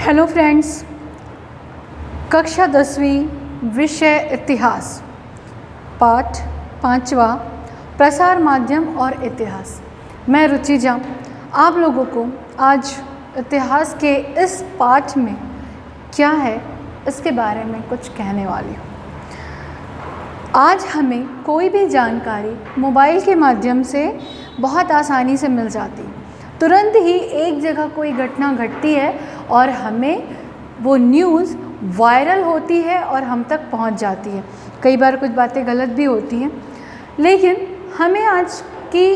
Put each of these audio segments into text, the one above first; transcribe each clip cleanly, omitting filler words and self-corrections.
Hello friends, कक्षा 10वीं विषय इतिहास पाठ 5वां प्रसार माध्यम और इतिहास। मैं रुचि झा आप लोगों को आज इतिहास के इस पाठ में क्या है इसके बारे में कुछ कहने वाली हूँ। आज हमें कोई भी जानकारी मोबाइल के माध्यम से बहुत आसानी से मिल जाती है। तुरंत ही एक जगह कोई घटना घटती है और हमें वो न्यूज़ वायरल होती है और हम तक पहुंच जाती है। कई बार कुछ बातें गलत भी होती हैं, लेकिन हमें आज की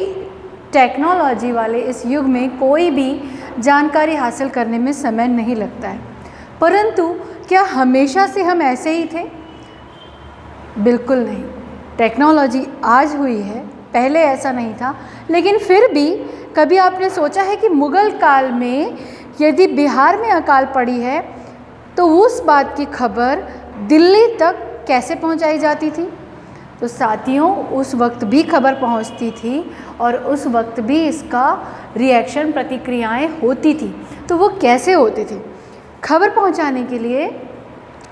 टेक्नोलॉजी वाले इस युग में कोई भी जानकारी हासिल करने में समय नहीं लगता है। परंतु क्या हमेशा से हम ऐसे ही थे? बिल्कुल नहीं। टेक्नोलॉजी आज हुई है, पहले ऐसा नहीं था। लेकिन फिर भी कभी आपने सोचा है कि मुग़ल काल में यदि बिहार में अकाल पड़ी है तो उस बात की खबर दिल्ली तक कैसे पहुंचाई जाती थी? तो साथियों, उस वक्त भी खबर पहुंचती थी और उस वक्त भी इसका रिएक्शन, प्रतिक्रियाएं होती थी। तो वो कैसे होती थी? खबर पहुंचाने के लिए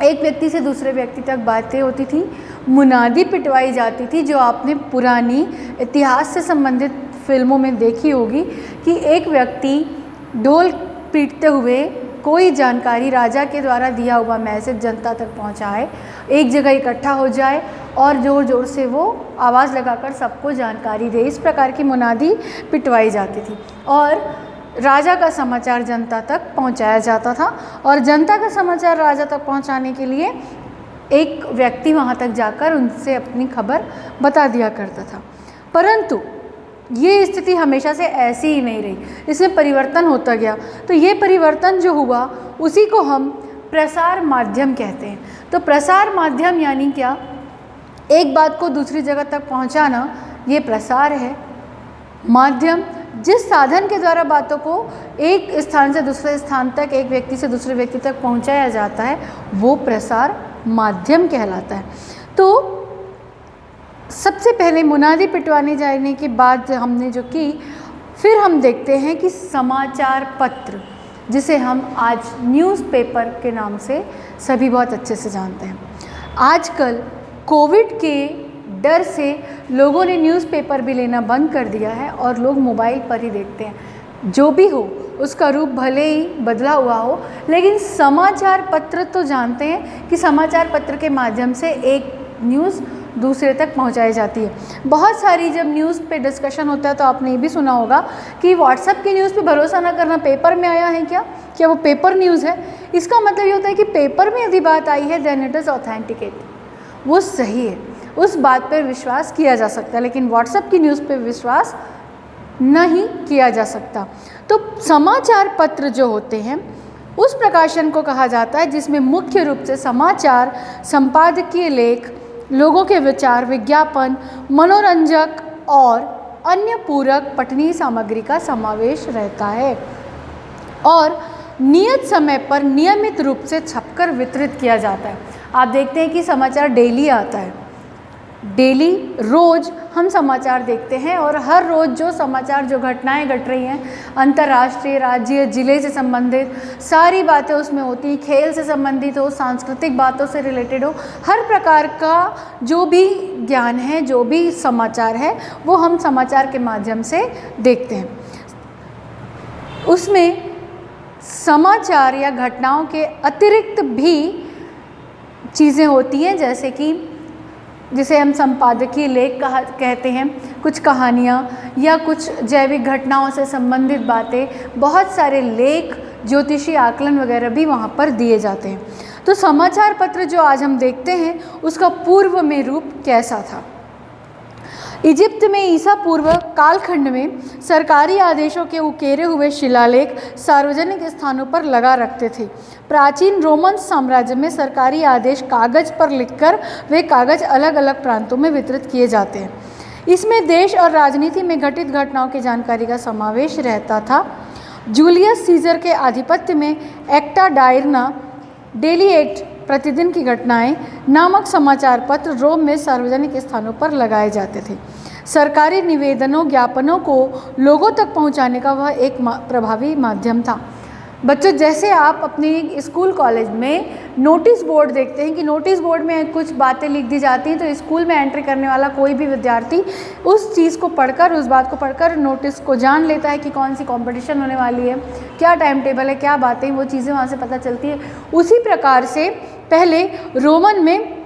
एक व्यक्ति से दूसरे व्यक्ति तक बातें होती थी, मुनादी पिटवाई जाती थी, जो आपने पुरानी इतिहास से संबंधित फिल्मों में देखी होगी कि एक व्यक्ति ढोल पीटते हुए कोई जानकारी, राजा के द्वारा दिया हुआ मैसेज जनता तक पहुंचाए, एक जगह इकट्ठा हो जाए और ज़ोर ज़ोर से वो आवाज़ लगाकर सबको जानकारी दे। इस प्रकार की मुनादी पिटवाई जाती थी और राजा का समाचार जनता तक पहुंचाया जाता था। और जनता का समाचार राजा तक पहुंचाने के लिए एक व्यक्ति वहां तक जाकर उनसे अपनी खबर बता दिया करता था। परंतु ये स्थिति हमेशा से ऐसी ही नहीं रही, इसमें परिवर्तन होता गया। तो ये परिवर्तन जो हुआ उसी को हम प्रसार माध्यम कहते हैं। तो प्रसार माध्यम यानी क्या? एक बात को दूसरी जगह तक पहुंचाना, ये प्रसार है। माध्यम जिस साधन के द्वारा बातों को एक स्थान से दूसरे स्थान तक, एक व्यक्ति से दूसरे व्यक्ति तक पहुंचाया जाता है, वो प्रसार माध्यम कहलाता है। तो सबसे पहले मुनादी पिटवाने जाने की बात हमने जो की, फिर हम देखते हैं कि समाचार पत्र, जिसे हम आज न्यूज़पेपर के नाम से सभी बहुत अच्छे से जानते हैं। आजकल कोविड के डर से लोगों ने न्यूज़पेपर भी लेना बंद कर दिया है और लोग मोबाइल पर ही देखते हैं। जो भी हो, उसका रूप भले ही बदला हुआ हो, लेकिन समाचार पत्र तो जानते हैं कि समाचार पत्र के माध्यम से एक न्यूज़ दूसरे तक पहुंचाई जाती है। बहुत सारी जब न्यूज़ पे डिस्कशन होता है तो आपने ये भी सुना होगा कि व्हाट्सएप की न्यूज़ पे भरोसा ना करना, पेपर में आया है क्या वो पेपर न्यूज़ है? इसका मतलब ये होता है कि पेपर में यदि बात आई है देन इट इज़ ऑथेंटिकेट, वो सही है, उस बात पर विश्वास किया जा सकता है। लेकिन व्हाट्सएप की न्यूज़ पे विश्वास नहीं किया जा सकता। तो समाचार पत्र जो होते हैं उस प्रकाशन को कहा जाता है जिसमें मुख्य रूप से समाचार, संपादकीय लेख, लोगों के विचार, विज्ञापन, मनोरंजक और अन्य पूरक पठनीय सामग्री का समावेश रहता है और नियत समय पर नियमित रूप से छपकर वितरित किया जाता है। आप देखते हैं कि समाचार डेली आता है, डेली रोज़ हम समाचार देखते हैं और हर रोज़ जो समाचार, जो घटनाएं घट रही हैं, अंतर्राष्ट्रीय, राज्य, ज़िले से संबंधित सारी बातें उसमें होती हैं, खेल से संबंधित हो, सांस्कृतिक बातों से रिलेटेड हो, हर प्रकार का जो भी ज्ञान है, जो भी समाचार है, वो हम समाचार के माध्यम से देखते हैं। उसमें समाचार या घटनाओं के अतिरिक्त भी चीज़ें होती हैं, जैसे कि जिसे हम संपादकीय लेख कहते हैं, कुछ कहानियाँ या कुछ जैविक घटनाओं से संबंधित बातें, बहुत सारे लेख, ज्योतिषी आकलन वगैरह भी वहाँ पर दिए जाते हैं। तो समाचार पत्र जो आज हम देखते हैं उसका पूर्व में रूप कैसा था? इजिप्त में ईसा पूर्व कालखंड में सरकारी आदेशों के उकेरे हुए शिलालेख सार्वजनिक स्थानों पर लगा रखते थे। प्राचीन रोमन साम्राज्य में सरकारी आदेश कागज पर लिखकर वे कागज अलग अलग प्रांतों में वितरित किए जाते हैं। इसमें देश और राजनीति में घटित घटनाओं की जानकारी का समावेश रहता था। जूलियस सीजर के आधिपत्य में एक्टा डायरना, डेली एक्ट, प्रतिदिन की घटनाएं नामक समाचार पत्र रोम में सार्वजनिक स्थानों पर लगाए जाते थे। सरकारी निवेदनों, ज्ञापनों को लोगों तक पहुंचाने का वह एक प्रभावी माध्यम था। बच्चों, जैसे आप अपनी स्कूल कॉलेज में नोटिस बोर्ड देखते हैं कि नोटिस बोर्ड में कुछ बातें लिख दी जाती हैं, तो स्कूल में एंट्री करने वाला कोई भी विद्यार्थी उस चीज़ को पढ़कर, उस बात को पढ़कर नोटिस को जान लेता है कि कौन सी कंपटीशन होने वाली है, क्या टाइम टेबल है, क्या बातें, वो चीज़ें वहाँ से पता चलती है। उसी प्रकार से पहले रोमन में,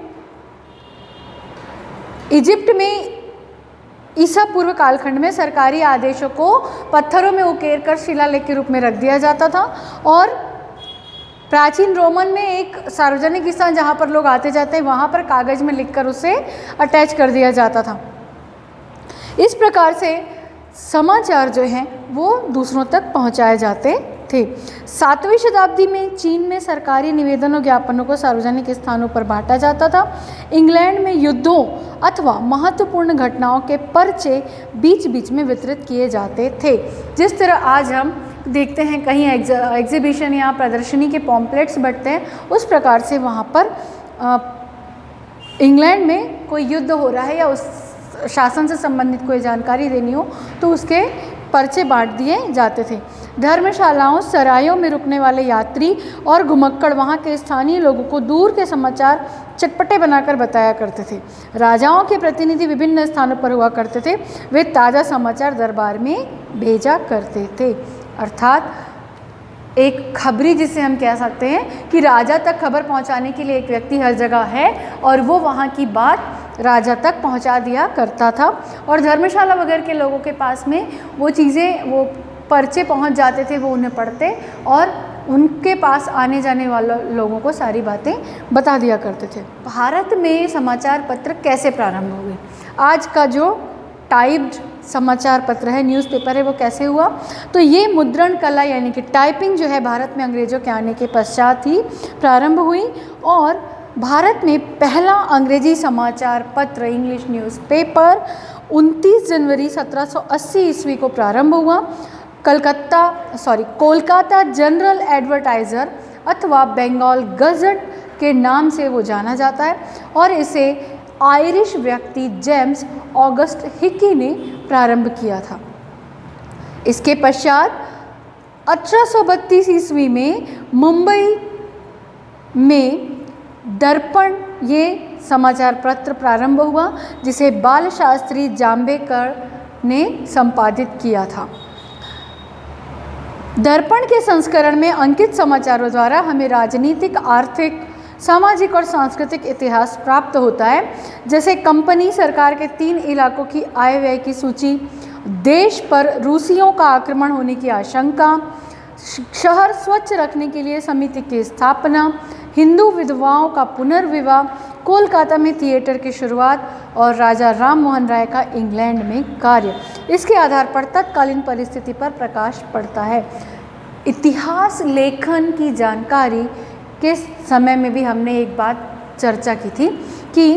इजिप्ट में ईसा पूर्व कालखंड में सरकारी आदेशों को पत्थरों में उकेर कर शिलालेख के रूप में रख दिया जाता था, और प्राचीन रोमन में एक सार्वजनिक स्थान जहाँ पर लोग आते जाते हैं वहाँ पर कागज़ में लिखकर उसे अटैच कर दिया जाता था। इस प्रकार से समाचार जो हैं वो दूसरों तक पहुँचाए जाते थे। 7वीं शताब्दी में चीन में सरकारी निवेदनों ज्ञापनों को सार्वजनिक स्थानों पर बांटा जाता था। इंग्लैंड में युद्धों अथवा महत्वपूर्ण घटनाओं के पर्चे बीच बीच में वितरित किए जाते थे। जिस तरह आज हम देखते हैं कहीं एग्जीबिशन या प्रदर्शनी के पॉम्पलेट्स बंटते हैं, उस प्रकार से वहाँ पर इंग्लैंड में कोई युद्ध हो रहा है या उस शासन से संबंधित कोई जानकारी देनी हो तो उसके पर्चे बांट दिए जाते थे। धर्मशालाओं, सरायों में रुकने वाले यात्री और घुमक्कड़ वहाँ के स्थानीय लोगों को दूर के समाचार चटपटे बनाकर बताया करते थे। राजाओं के प्रतिनिधि विभिन्न स्थानों पर हुआ करते थे, वे ताज़ा समाचार दरबार में भेजा करते थे। अर्थात एक खबरी जिसे हम कह सकते हैं कि राजा तक खबर पहुंचाने के लिए एक व्यक्ति हर जगह है और वो वहाँ की बात राजा तक पहुंचा दिया करता था। और धर्मशाला वगैरह के लोगों के पास में वो चीज़ें, वो पर्चे पहुंच जाते थे, वो उन्हें पढ़ते और उनके पास आने जाने वाले लोगों को सारी बातें बता दिया करते थे। भारत में समाचार पत्र कैसे प्रारंभ हुए? आज का जो टाइप्ड समाचार पत्र है, न्यूज़पेपर है, वो कैसे हुआ? तो ये मुद्रण कला यानी कि टाइपिंग जो है भारत में अंग्रेज़ों के आने के पश्चात ही प्रारंभ हुई, और भारत में पहला अंग्रेजी समाचार पत्र इंग्लिश न्यूज़पेपर 29 जनवरी 1780 ईस्वी को प्रारंभ हुआ। कोलकाता जनरल एडवर्टाइज़र अथवा बंगाल गज़ट के नाम से वो जाना जाता है, और इसे आयरिश व्यक्ति जेम्स ऑगस्ट हिकी ने प्रारंभ किया था। इसके पश्चात 1832 ईस्वी में मुंबई में दर्पण ये समाचार पत्र प्रारंभ हुआ, जिसे बाल शास्त्री जाम्बेकर ने संपादित किया था। दर्पण के संस्करण में अंकित समाचारों द्वारा हमें राजनीतिक, आर्थिक, सामाजिक और सांस्कृतिक इतिहास प्राप्त होता है, जैसे कंपनी सरकार के 3 इलाकों की आय व्यय की सूची, देश पर रूसियों का आक्रमण होने की आशंका, शहर स्वच्छ रखने के लिए समिति की स्थापना, हिंदू विधवाओं का पुनर्विवाह, कोलकाता में थिएटर की शुरुआत और राजा राम मोहन राय का इंग्लैंड में कार्य। इसके आधार पर तत्कालीन परिस्थिति पर प्रकाश पड़ता है। इतिहास लेखन की जानकारी के समय में भी हमने एक बात चर्चा की थी कि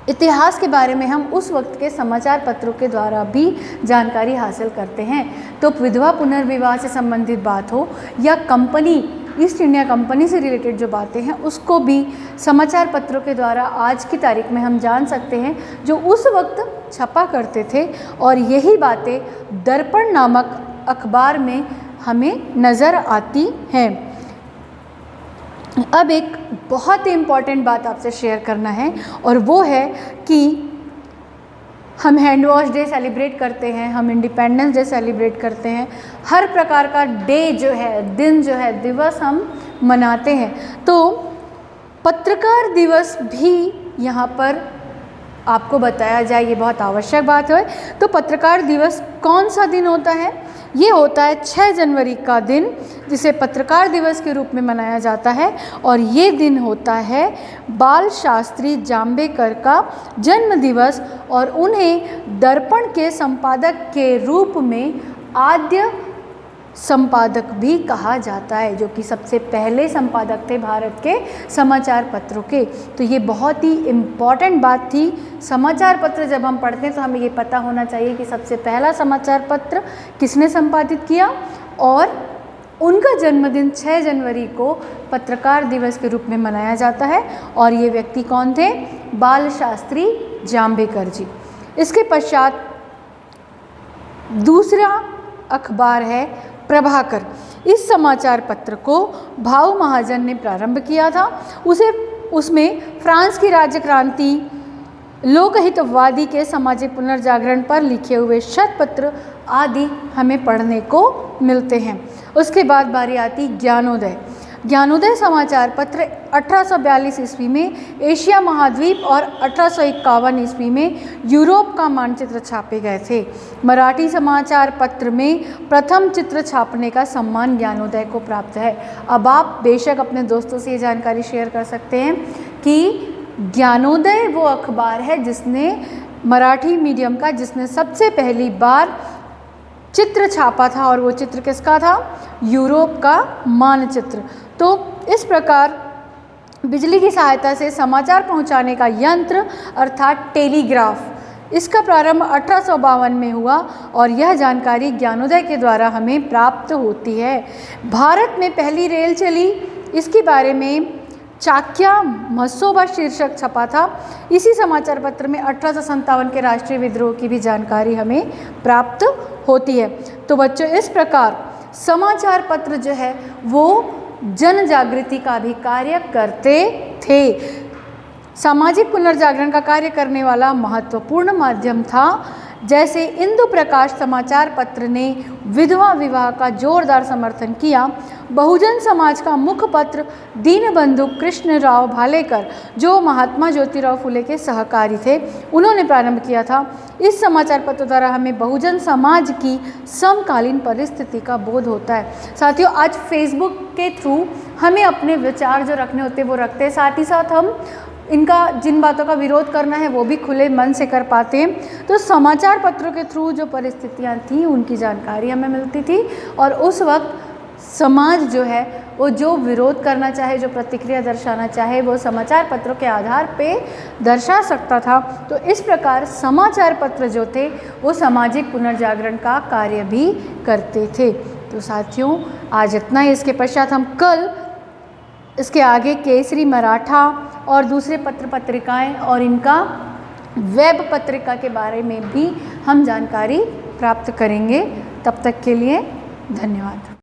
इतिहास के बारे में हम उस वक्त के समाचार पत्रों के द्वारा भी जानकारी हासिल करते हैं। तो विधवा पुनर्विवाह से संबंधित बात हो या कंपनी, ईस्ट इंडिया कंपनी से रिलेटेड जो बातें हैं, उसको भी समाचार पत्रों के द्वारा आज की तारीख में हम जान सकते हैं, जो उस वक्त छपा करते थे। और यही बातें दर्पण नामक अखबार में हमें नज़र आती हैं। अब एक बहुत ही इम्पॉर्टेंट बात आपसे शेयर करना है, और वो है कि हम हैंड वॉश डे सेलिब्रेट करते हैं, हम इंडिपेंडेंस डे सेलिब्रेट करते हैं, हर प्रकार का डे जो है, दिन जो है, दिवस हम मनाते हैं। तो पत्रकार दिवस भी यहाँ पर आपको बताया जाए, ये बहुत आवश्यक बात है। तो पत्रकार दिवस कौन सा दिन होता है? ये होता है 6 जनवरी का दिन, जिसे पत्रकार दिवस के रूप में मनाया जाता है, और ये दिन होता है बाल शास्त्री जाम्बेकर का जन्म दिवस, और उन्हें दर्पण के संपादक के रूप में आद्य संपादक भी कहा जाता है, जो कि सबसे पहले संपादक थे भारत के समाचार पत्रों के। तो ये बहुत ही इम्पॉर्टेंट बात थी। समाचार पत्र जब हम पढ़ते हैं तो हमें ये पता होना चाहिए कि सबसे पहला समाचार पत्र किसने संपादित किया, और उनका जन्मदिन 6 जनवरी को पत्रकार दिवस के रूप में मनाया जाता है। और ये व्यक्ति कौन थे? बाल शास्त्री जाम्बेकर जी। इसके पश्चात दूसरा अखबार है प्रभाकर। इस समाचार पत्र को भाऊ महाजन ने प्रारंभ किया था। उसमें फ्रांस की राज्य क्रांति, लोकहितवादी के सामाजिक पुनर्जागरण पर लिखे हुए शतपत्र आदि हमें पढ़ने को मिलते हैं। उसके बाद बारी आती ज्ञानोदय। ज्ञानोदय समाचार पत्र 1842 ईस्वी में एशिया महाद्वीप और 1851 ईस्वी में यूरोप का मानचित्र छापे गए थे। मराठी समाचार पत्र में प्रथम चित्र छापने का सम्मान ज्ञानोदय को प्राप्त है। अब आप बेशक अपने दोस्तों से ये जानकारी शेयर कर सकते हैं कि ज्ञानोदय वो अखबार है जिसने मराठी मीडियम का जिसने सबसे पहली बार चित्र छापा था, और वो चित्र किसका था? यूरोप का मानचित्र। तो इस प्रकार बिजली की सहायता से समाचार पहुंचाने का यंत्र अर्थात टेलीग्राफ, इसका प्रारंभ 1852 में हुआ और यह जानकारी ज्ञानोदय के द्वारा हमें प्राप्त होती है। भारत में पहली रेल चली, इसके बारे में चाक्या मसोबा शीर्षक छपा था। इसी समाचार पत्र में 1857 के राष्ट्रीय विद्रोह की भी जानकारी हमें प्राप्त होती है। तो बच्चों, इस प्रकार समाचार पत्र जो है वो जन जागृति का भी कार्य करते थे। सामाजिक पुनर्जागरण का कार्य करने वाला महत्वपूर्ण माध्यम था। जैसे इंदु प्रकाश समाचार पत्र ने विधवा विवाह का जोरदार समर्थन किया। बहुजन समाज का मुखपत्र दीनबंधु कृष्णराव भालेकर, जो महात्मा ज्योतिराव फुले के सहकारी थे, उन्होंने प्रारंभ किया था। इस समाचार पत्र द्वारा हमें बहुजन समाज की समकालीन परिस्थिति का बोध होता है। साथियों, आज फेसबुक के थ्रू हमें अपने विचार जो रखने होते हैं वो रखते हैं, साथ ही साथ हम इनका जिन बातों का विरोध करना है वो भी खुले मन से कर पाते हैं। तो समाचार पत्रों के थ्रू जो परिस्थितियां थी उनकी जानकारी हमें मिलती थी, और उस वक्त समाज जो है वो जो विरोध करना चाहे, जो प्रतिक्रिया दर्शाना चाहे, वो समाचार पत्रों के आधार पे दर्शा सकता था। तो इस प्रकार समाचार पत्र जो थे वो सामाजिक पुनर्जागरण का कार्य भी करते थे। तो साथियों, आज इतना ही। इसके पश्चात हम कल इसके आगे केसरी, मराठा और दूसरे पत्र पत्रिकाएं और इनका वेब पत्रिका के बारे में भी हम जानकारी प्राप्त करेंगे। तब तक के लिए धन्यवाद।